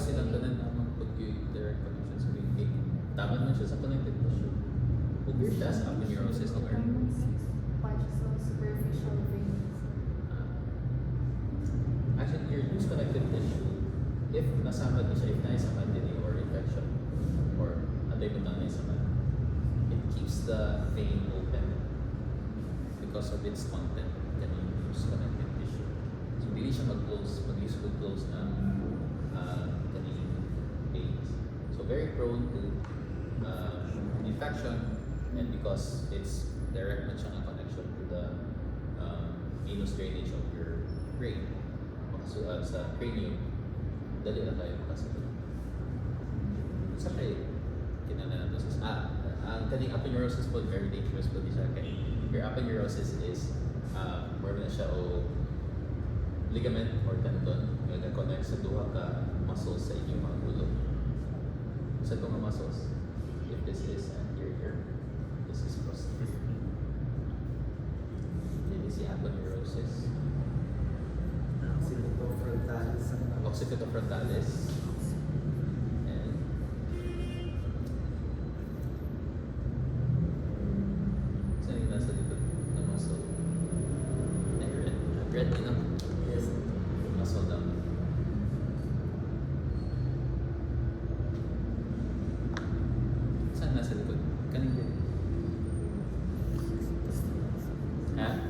silang tanan na mag-put yung direct connection sa vein. Tama naman siya sa connective tissue. Kung that's aponeurosis ng early. Superficial veins. Actually, your loose connective tissue, if nasama din siya, if naisaman din or infection, or antay mo na naisaman, it keeps the vein open because of its content and yung loose connective tissue. So, hindi siya mag-close, mag-use to close na kaning veins. So, very prone to infection, and because it's direct na siya ang connection to the venous drainage of your brain. So, sa cranium, dali na tayo makasakit. Sa kayo, kinananosis. Ang kaning aponeurosis po, very dangerous po di siya. Your aponeurosis is more na siya o ligament or tendon na nag-connect sa duha ka muscles sa inyong mga ulo. Sa itong mga muscles, if this is anterior, this is posterior. This is the aponeurosis. Occipitofrontalis. And saan yung nasa likod ng muscle? Red din ang muscle down. Saan nasa likod? Kaning din. Ha?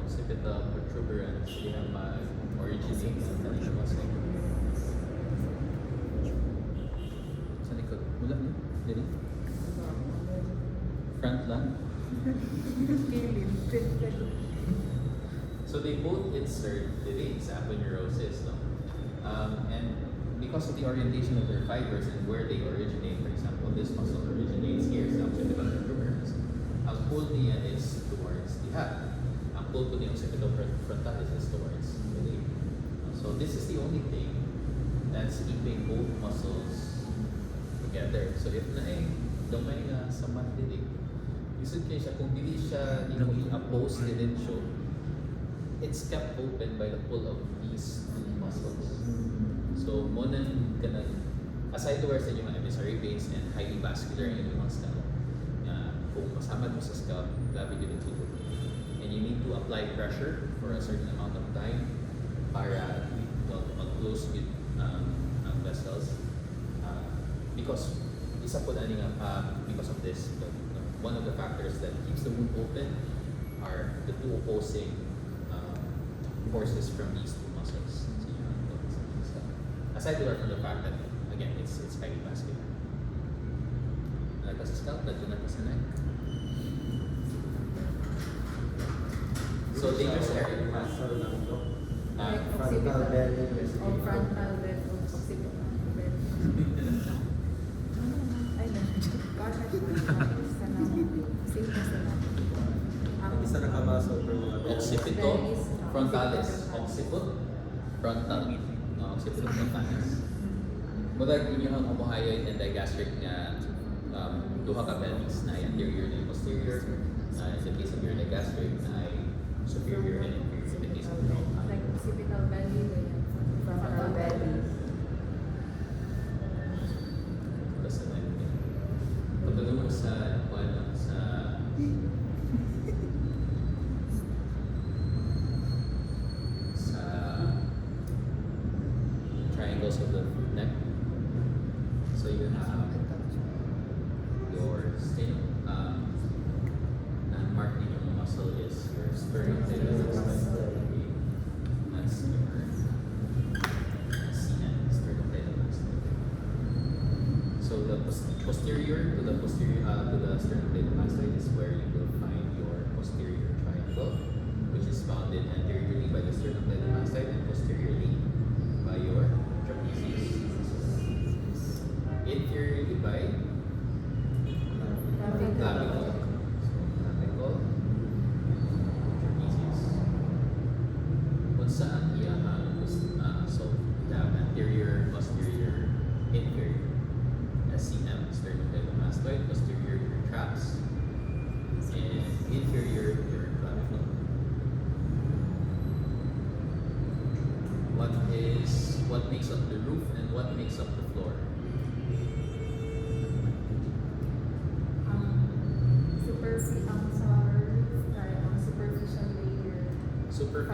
Occipital protuberance, we have originating sa kanina muscle. Sa likod, wala niyo? Dili? Front lang? So they both insert the veins, aponeurosis, no? And because of the orientation of their fibers and where they originate, for example, this muscle originates here sa occipital protuberance. Ang pull niya is towards the head. Ang pull po niya occipitofrontalis is towards the leg. So this is the only thing that's keeping both muscles together. So if gamay nga sa mandilig, isod kayo siya, kung dili siya i-oppose diretso, it's kept open by the pull of these two muscles. So monan aside to where sa inyong emissary veins and highly vascular yung mga scalp, kung kasama mo sa scalp, grabe din ito. And you need to apply pressure for a certain amount of time para mag-close with vessels. Because isa po na because of this, one of the factors that keeps the wound open are the two opposing forces from these two muscles. So, aside from the fact that, again, it's highly vascular. Nagka sa scalp, nagka sa neck. So dangerous area. Frontal belly. O frontal belly. Occipital belly. Ay, Isa na kamasok ng mga Occipito frontalis. Occiput frontal. Occipito frontalis. Mula inyong umuhayoid and digastric nga duha ka bellies na anterior and posterior. In the case of your digastric, superior and inferior in the case of your like occipital belly, frontal belly. Basta na yun. Pagdating mo sa triangles of the neck. So you have your sternum. Mark in your muscle is your sternum. That's your CN, sternum tendinomastoid. So the posterior to the sternum tendinomastoid is where you will find your posterior triangle, which is bounded anteriorly by the sternum tendinomastoid and posteriorly by your trapezius. Inferiorly by clavicle. So clavicle.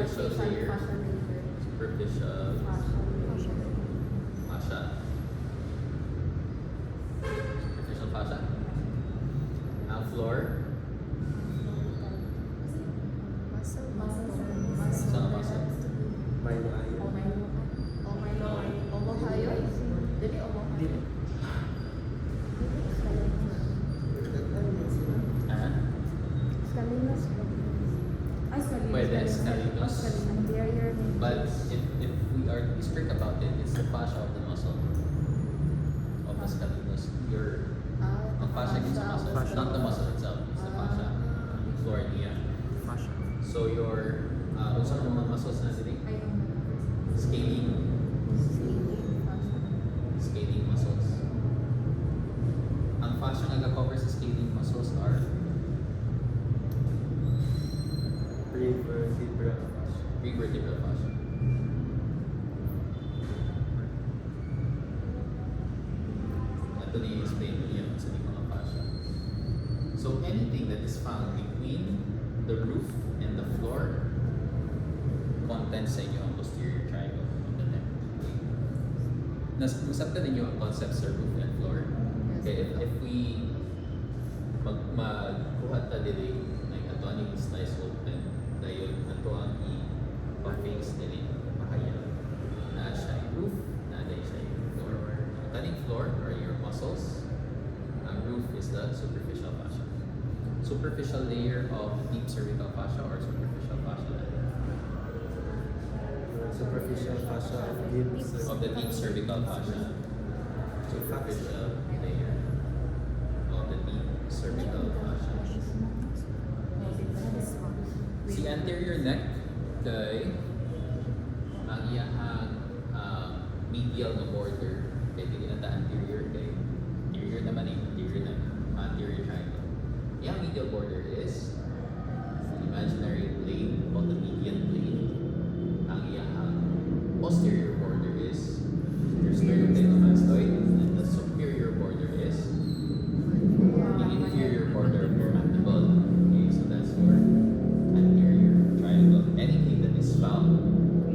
Superficial layer. Fascia layer. Superficial fascia. Superficial fascia. Ang floor. Muscle. Sa muscle. May maayo. Omohyoid. Dili omohyoid. Ah? Scalenus. Ay, scalenus. Pwede, scalenus. Anterior. But if we are to be strict about it, it's the fascia of the muscle. Of the scalenus. Ang fascia is the muscle. It's not the muscle itself. It's the fascia. Floor niya. So your, unsa ang mga muscles na dili? Scaling. Scaling muscles. Ang fascia nga ga-cover sa scaling muscles are Prevertebral fascia. prevertebral fascia. Ito na i-explain ko yan sa mga fascia. So anything that is found between the roof and the floor contents sa inyo ang posterior triangle of the neck. Nasabtan ninyo ang concept sa roof and floor. Okay, if we magkuha ta dili like ato ani slice open dayon ato ang i-face dili mahaya na siya yung roof na dili siya yung floor. Ang taning floor are your muscles. Ang roof is the superficial fascia. Superficial layer of deep cervical fascia or superficial fascia Superficial fascia of gibbs. of the deep cervical fascia. Superficial layer of the deep cervical fascia. Si anterior neck kay ang iyahang medial na border kay dili na ta anterior kay anterior naman anterior triangle. Iyang medial border is imaginary plane o the median plane. Ang iyahang posterior border is your sternocleidomastoid and the superior border is the inferior border of your mandible. Okay, so that's your anterior triangle. Anything that is found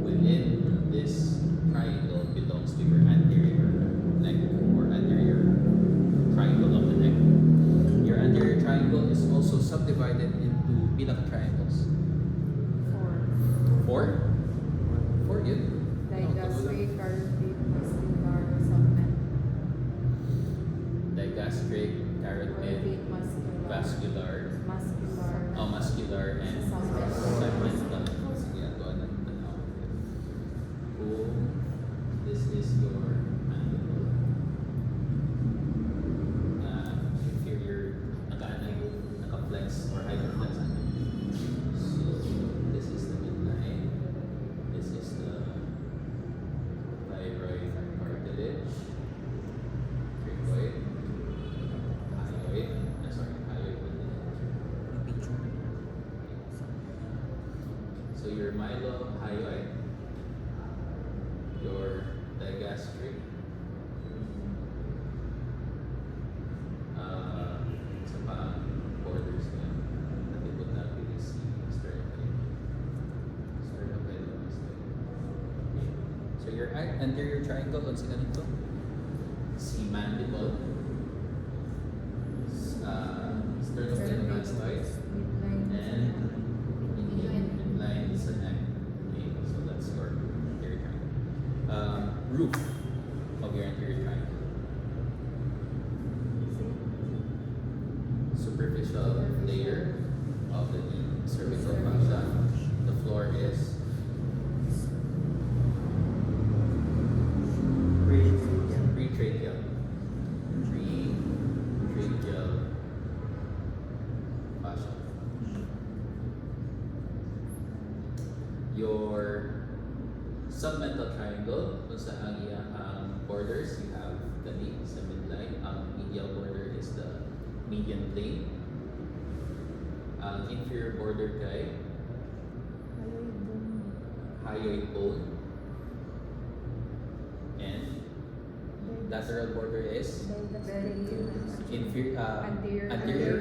within this triangle belongs to your anterior neck or anterior triangle of the neck. Your anterior triangle is also subdivided into pila ka triangles. 4? 4 yun? Digastric, carotid, muscular, submen. Digastric, carotid, vascular, muscular, and segmental. Sige, ato ang tanaw. Kung this is your mandible, inferior, naka-flex or hyperflex. So, this is the midline. This is the thyroid cartilage, cricoid, hyoid, hyoid. So your mylohyoid, your digastric, sa pa borders niya, natipot na si sternocleidomastoid. Okay. So your anterior triangle, kung sino nito? Si mandible, sternocleidomastoid, and midline sa neck. Okay, so that's your anterior triangle. Roof of your anterior triangle. Superficial layer of the deep cervical fascia. The floor is pretracheal. Pretracheal fascia. Your submental triangle, kung saan ang borders, you have the knee sa midline. Ang medial border is the median plane. Ang inferior border kay hyoid bone. And lateral border is anterior.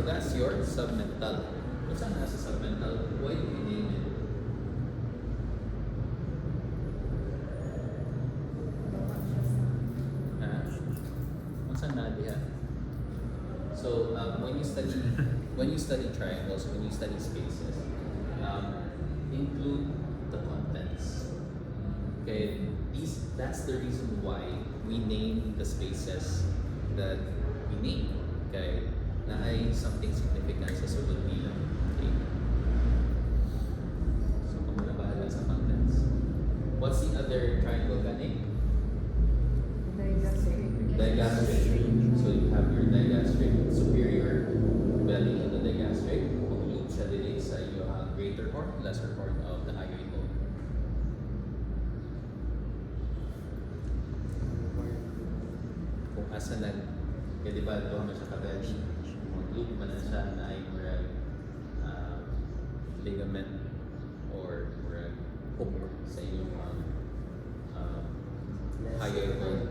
So that's your submental. What's ang nasa submental? Why do you name it? Ha? What's ang nadiha? So when you study triangles, when you study spaces, include the contents. Okay, that's the reason why we name the spaces that we name. Okay, na ay something significant sa sulod bilang. Okay. So kung muna bahala sa contents. What's the other triangle gani? Digastric. So you have your digastric superior belly of the digastric. Kung loop siya dili sa iyong greater horn, lesser horn of the hyoid bone. Kung asa nag, kaya di ba doon na siya ka-belly, mag-loop man na siya na ay murag ligament or murag hook sa iyong hyoid bone,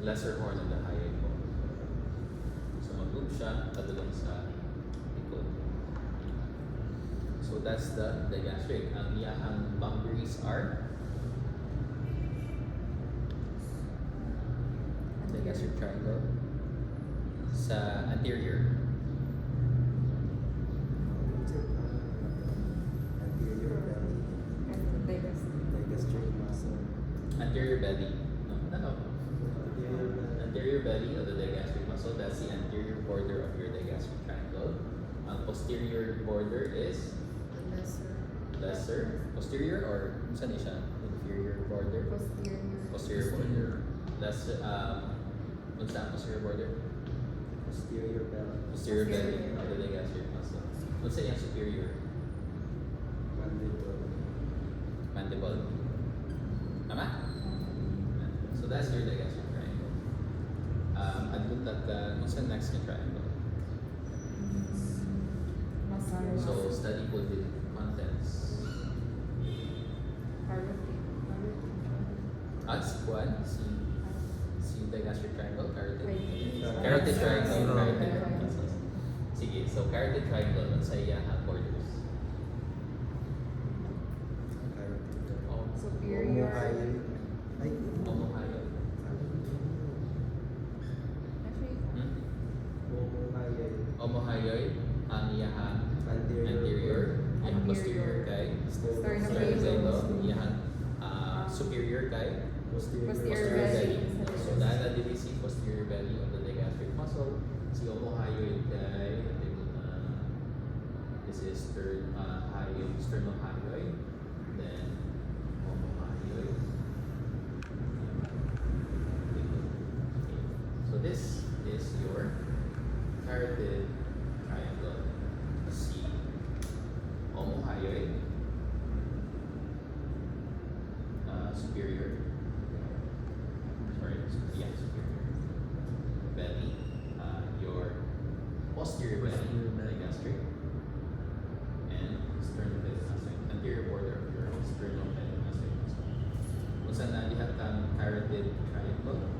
lesser horn of the hyoid bone. So mag-loop siya, padulong sa likod. So that's the digastric. Ang iyahang boundaries are digastric triangle sa anterior. Anterior belly. Digastric muscle. Anterior belly. No. Anterior belly. Anterior belly of the digastric muscle, that's the anterior border of your digastric triangle. Ang posterior border is lesser. Posterior or saan siya? Inferior border? Posterior border. Lesser, what's that posterior border? Posterior belly. Posterior belly of the digastric muscle. What's that yung superior? Mandible. Mandible. Tama? So that's your digastric triangle. Adluntag ka, kung saan next yung triangle? So study po the contents. Si Juan, si digastric triangle, carotid. Carotid triangle, carotid muscles. Sige, so carotid triangle, ano sa iyahang borders? Superior. Ay, Omohyoid. Omohyoid, ang iyahang anterior, iyahang posterior kay sternocleido, iyahang superior kay Posterior posterior belly. belly. So dahil na dili si posterior belly of the digastric muscle, si omohyoid kay this is sternohyoid, then omohyoid. So this is your carotid triangle. C. Omohyoid. Superior. Sorry, yeah, superior. Belly. Your posterior belly, digastric. And sternocleidomastoid. Anterior border of your sternocleidomastoid muscle. Kung saan nalihat kang carotid triangle?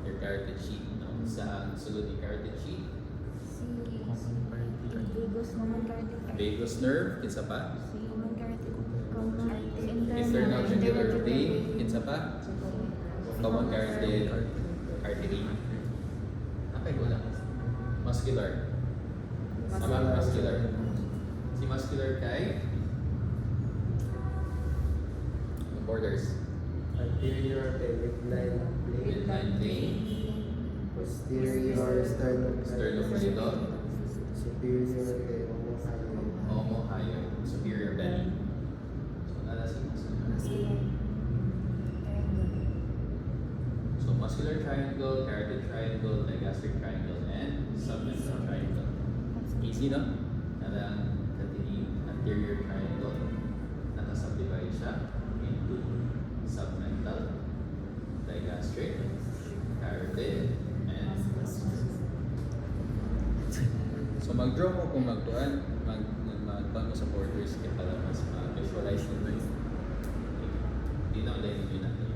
Your carotid sheath, no? Sa sulod ni carotid sheath, vagus nerve, kinsa pa? Internal jugular vein, kinsa pa? Common carotid artery. Okay, wala. Muscular. Tama, muscular. Si muscular kay borders. anterior midline plate. Midline vein, Posterior sternocleido, Superior kay omohyoid. omohyoid, superior belly. So, nala si muscular. So, muscular triangle, carotid triangle, digastric triangle, and submental triangle. Easy, no? Nala ang anterior triangle. Nakasubdivide siya into submental, digastric, carotid, and muscular. So mag-draw mo kung magtuan, magtuan mo sa borders kaya para mas ma-visualize mo na yun. Hindi na ulit yun natin.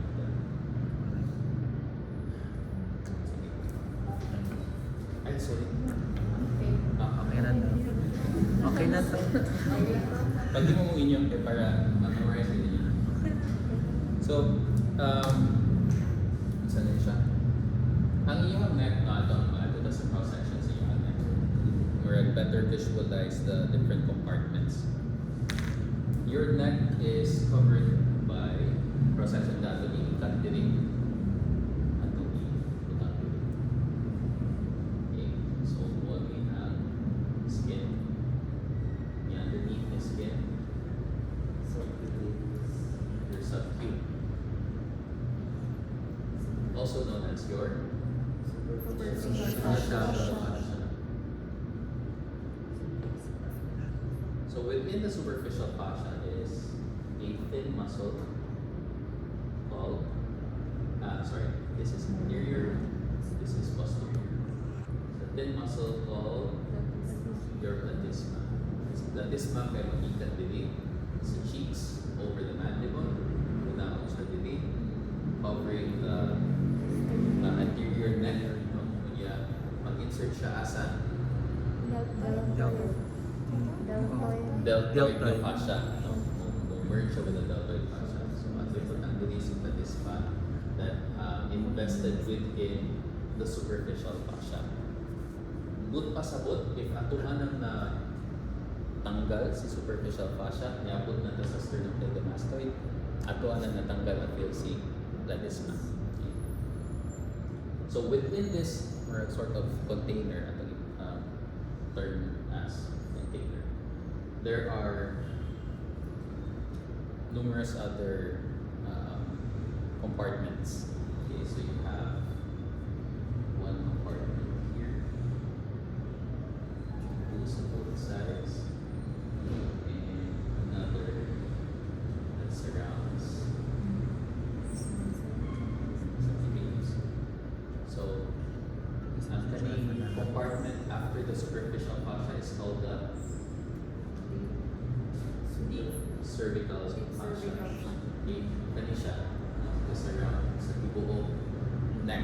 Ay, sorry. Okay. Okay na to. Okay na to. Pag di mo mong inyo, okay, para ma-memorize mo ninyo. So, saan na siya? Ang iyong neck na ito, ang mga sa cross section sa iyong neck, where I better visualize the different compartments. Your neck is covered by cross section dito ni kandiling. Okay, so what we have skin. The underneath the skin, your subcute, also known as your Superficial fascia. So within the superficial fascia is a thin muscle called, this is anterior, this is posterior. The thin muscle called your platysma. This platysma kaya makita dili sa cheeks, over the mandible, unang sa dili, covering the anterior neck, mag-insert siya asa deltoid Deltoid. fascia. Merge siya with the deltoid fascia. So, ang importante dili sa platysma that invested within the superficial fascia. But pasabot, if atuhanan na tanggal si superficial fascia, niabot na ta sa sternocleidomastoid, atuhanan na tanggal ang si platysma. Okay. So within this sort of container, term as container, there are numerous other compartments. Okay, so you have one compartment here, two on both sides, and another that surrounds some beams. So, ang kaning compartment after the superficial fascia is called the deep cervical fascia. Deep, kani siya, just around sa tibuok neck.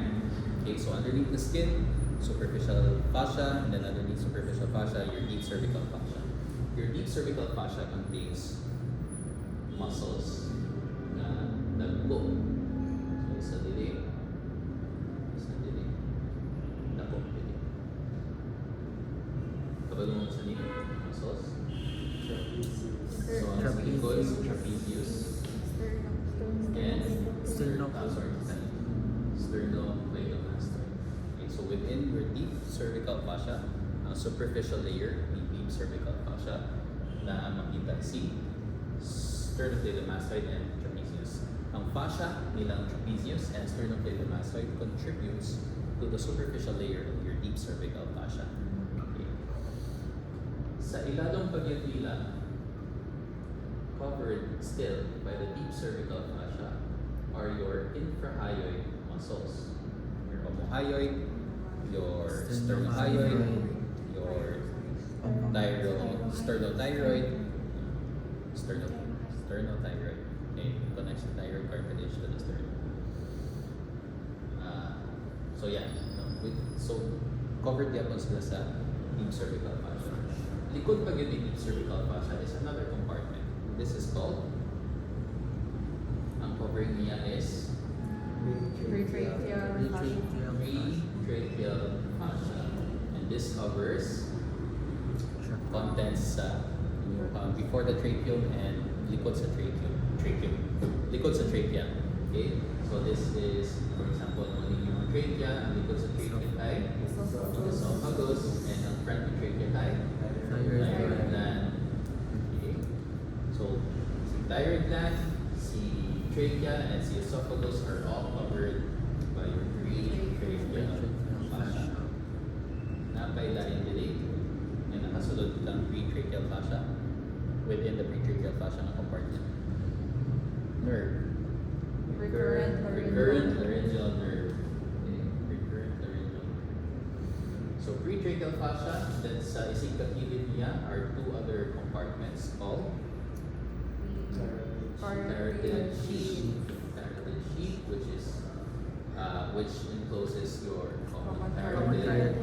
Okay, so underneath the skin, superficial fascia, and then underneath superficial fascia, your deep cervical fascia. Your deep cervical fascia contains muscles na nagbo. So, isa dili, napok dili. Kapag mo sa nito, muscles. So, ang sa likod is trapezius. And sternocleidomastoid. Okay, so within your deep cervical fascia, ang superficial layer, the deep cervical fascia, na makita si sternocleidomastoid and trapezius. Ang fascia nilang trapezius and sternocleidomastoid contributes to the superficial layer of your deep cervical fascia. Okay. Sa ilalong pagyatila, covered still by the deep cervical fascia are your infrahyoid muscles. Your omohyoid, your sternohyoid, your sternothyroid. Okay, connects the thyroid cartilage to the sternum. So yeah, so covered yapon sila sa deep cervical fascia. Likod pag yung deep cervical fascia is another compartment. This is called, ang covering niya is Pretracheal pretracheal fascia. And this covers contents before the tracheum and likod sa likod sa trachea. Okay? So this is, for example, yung trachea, ang likod sa trachea ay esophagus, and ang front ng trachea ay thyroid gland. Okay? So, si thyroid gland, si trachea, and si esophagus are all covered by your pretracheal fascia. Napailain dili, may nakasulod kang pretracheal fascia within the pretracheal fascia na compartment. Nerve. Recurrent laryngeal nerve. Okay, recurrent laryngeal nerve. So pretracheal fascia, that's isig kakilid niya are two other compartments called carotid sheath. Carotid sheath, which encloses your common carotid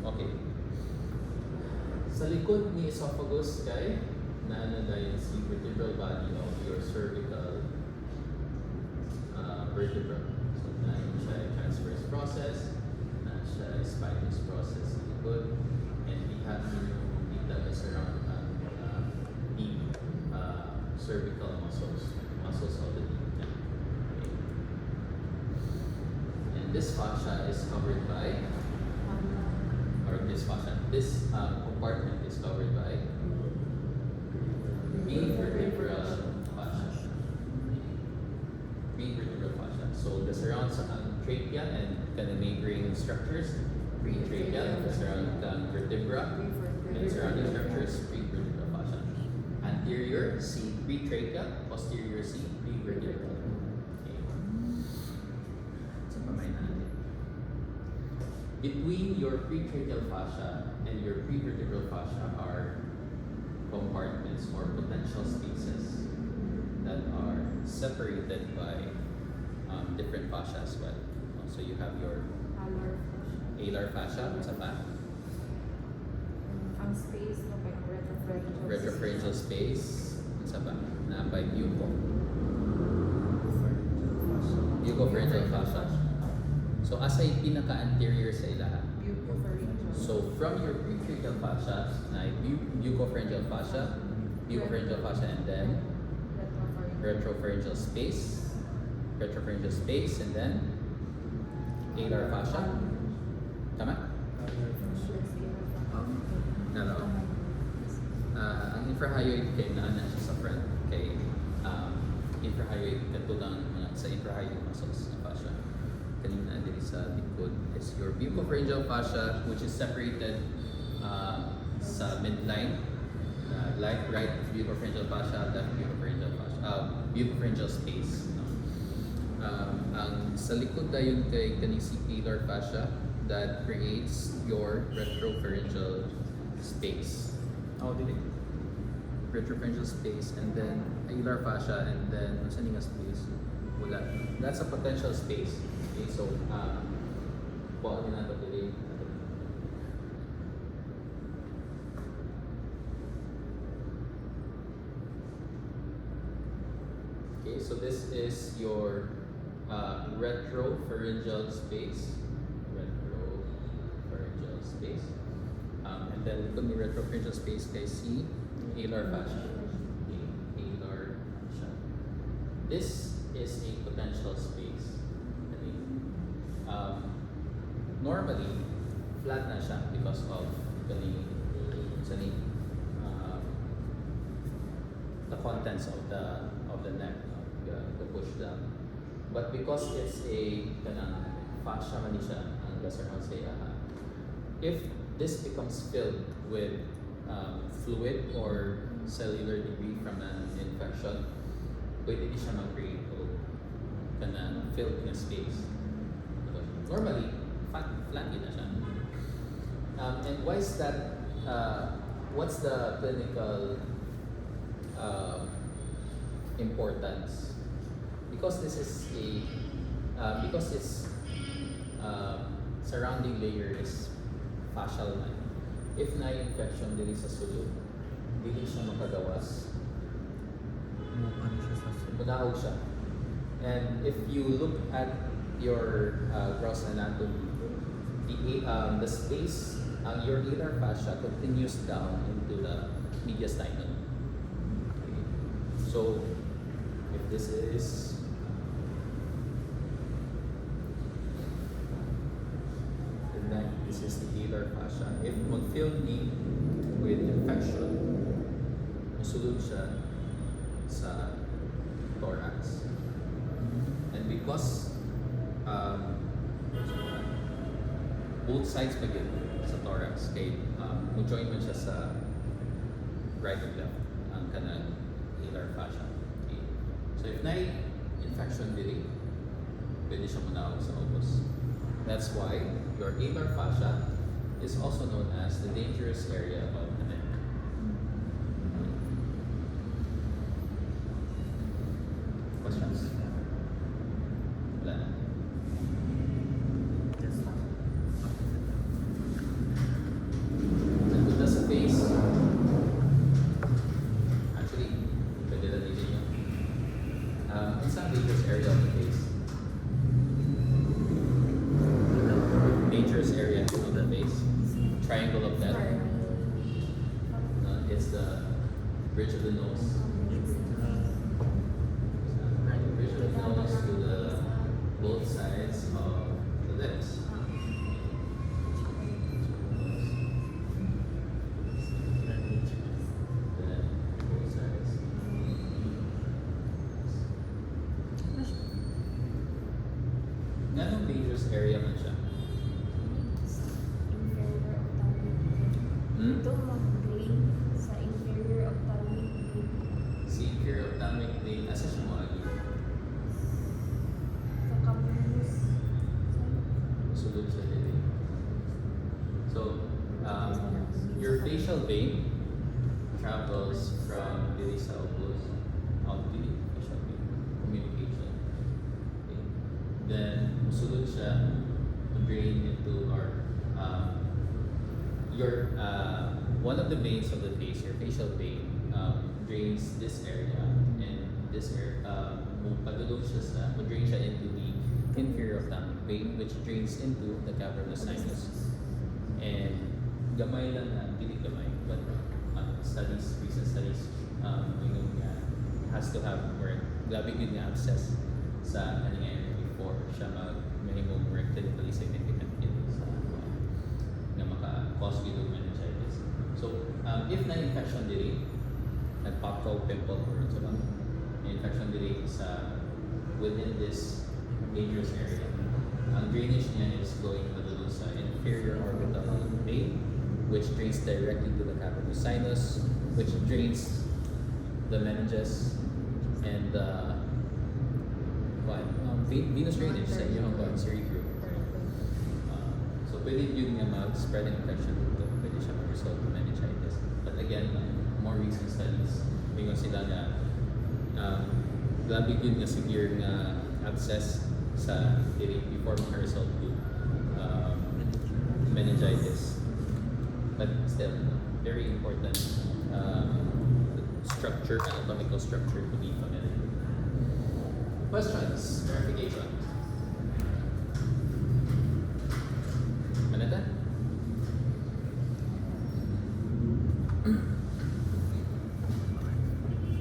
Okay. Sa likod ni esophagus kay naano na yung si vertebral body of your cervical vertebra. So na siya yung transverse process, na siya yung spinous process sa likod, and we have yung dita is around deep cervical muscles of the deep neck. Okay. And this fascia is covered by, or this fascia, this compartment is covered by main vertebral fascia. Main vertebral fascia. So the surrounds ang trachea and kind of neighboring structures, pre-trachea, the surrounding vertebra, and surrounding structures, pre-vertebral fascia. Anterior, C, pre-trachea, posterior, C, pre-vertebral. Okay. So pamay natin. Between your pretracheal fascia and your prevertebral fascia are compartments or potential spaces that are separated by different fascia as well. So you have your alar fascia, sa pa? Ang space no kay retropharyngeal. Retropharyngeal space, sa pa? Na by bucco. Bucopharyngeal fascia. So asa yung pinaka-anterior sa ilaha? Bucopharyngeal. So from your pretracheal fascia, na bucopharyngeal fascia, and then retropharyngeal space, and then alar fascia. Tama? Nalo. Ang infrahyoid kay naa na siya sa front kay infrahyoid katulang sa infrahyoid muscles na fascia. Kanina diri sa likod is your bucopharyngeal fascia, which is separated sa midline, right bucopharyngeal fascia, left bucopharyngeal fascia, bucopharyngeal space. No? Ang sa likod dayon kay kani si alar fascia that creates your retropharyngeal space. Oh, dili. Retropharyngeal space, and then alar fascia, and then ano sa nga space? Wala. That's a potential space. Okay, so kuha din natin dili. Okay, so this is your retropharyngeal space. And then likod ni retropharyngeal space kay C, alar fascia. Okay, alar fascia. This is a potential space. Okay. Normally, flat na siya because of the contents of the neck, the push down. But because it's a fascia man siya ang surrounds say if this becomes filled with fluid or cellular debris from an infection, pwede di siya mag-create o filled in a space. Normally, flat yun na siya. And why is that? What's the clinical importance? Because this is because its surrounding layer is fascial na. If na-infection dili sa sulod, dili siya makagawas. Munahog siya. And if you look at your gross anatomy, the space, your alar fascia continues down into the mediastinum. Okay. So, if this is the neck, this is the alar fascia. If mag-fill ni with infection, masulod siya sa thorax. And because both sides begin sa thorax, kay mo-join man siya sa right and left ang kanang alar fascia. Okay. So if na-infection dili, pwede siya manawag sa ubos. That's why your alar fascia is also known as the dangerous area of the neck. Questions? Wala na. dangerous area of the face. Triangle of death. It's the bridge of the nose. Bridge of the nose to the both sides of the lips. Then both sides. Ganong dangerous area man siya? Inferior ophthalmic vein. Hmm? Ito mag-vein sa inferior ophthalmic vein. Si inferior ophthalmic vein, asa siya mo agi? Sa campus. Sulod siya dili. So, your facial vein travels from dili sa ubos out to the facial vein communication. Okay. Then, sulod siya to drain into your one of the veins of the face, your facial vein, drains this area and this area. Padulog siya sa, drain siya into the inferior ophthalmic vein, which drains into the cavernous sinus. And gamay lang na, dili gamay, but recent studies, has to have more, grabe good nga abscess sa kaning area before siya mahimong more clinically significant sa nga maka-cause with meningitis. So, if na-infection dili, nag-pop out pimple or so lang, infection dili sa within this dangerous area, ang drainage niya is going padulong sa inferior orbital vein, which drains directly to the cavernous sinus, which drains the meninges and the venous drainage sa iyong cerebrum. So pwede yun nga mag-spread ang infection dito, pwede siya mag-result to meningitis. But again, more recent studies, mingon sila nga grabe yun nga severe nga abscess sa diri before maka-result to meningitis. But still, very important structure, anatomical structure to be familiar. Questions, clarification.